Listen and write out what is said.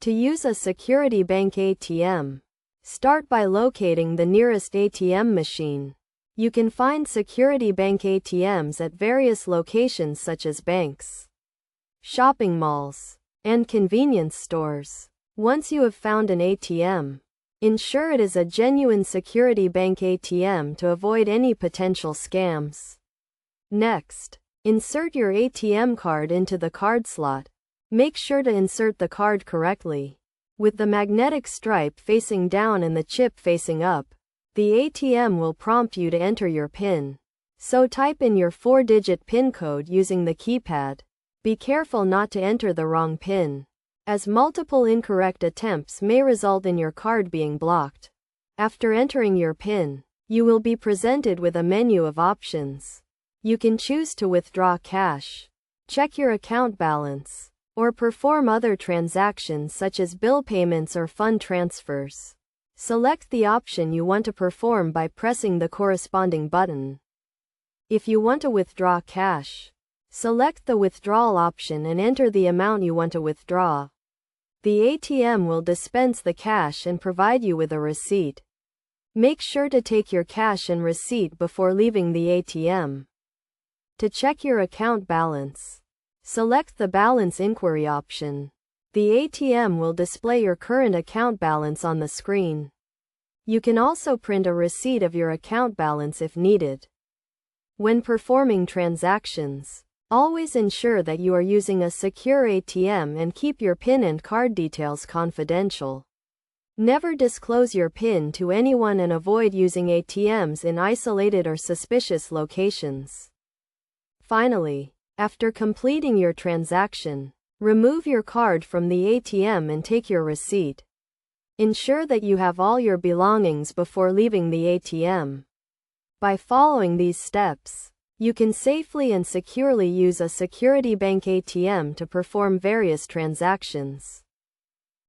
To use a Security Bank ATM, start by locating the nearest ATM machine. You can find Security Bank ATMs at various locations such as banks, shopping malls, and convenience stores. Once you have found an ATM, ensure it is a genuine Security Bank ATM to avoid any potential scams. Next, insert your ATM card into the card slot. Make sure to insert the card correctly, with the magnetic stripe facing down and the chip facing up. The ATM will prompt you to enter your PIN. So type in your 4-digit PIN code using the keypad. Be careful not to enter the wrong PIN, as multiple incorrect attempts may result in your card being blocked. After entering your PIN, you will be presented with a menu of options. You can choose to withdraw cash, check your account balance, or perform other transactions such as bill payments or fund transfers. Select the option you want to perform by pressing the corresponding button. If you want to withdraw cash, select the withdrawal option and enter the amount you want to withdraw. The ATM will dispense the cash and provide you with a receipt. Make sure to take your cash and receipt before leaving the ATM. To check your account balance, select the Balance Inquiry option. The ATM will display your current account balance on the screen. You can also print a receipt of your account balance if needed. When performing transactions, always ensure that you are using a secure ATM and keep your PIN and card details confidential. Never disclose your PIN to anyone and avoid using ATMs in isolated or suspicious locations. Finally, after completing your transaction, remove your card from the ATM and take your receipt. Ensure that you have all your belongings before leaving the ATM. By following these steps, you can safely and securely use a Security Bank ATM to perform various transactions.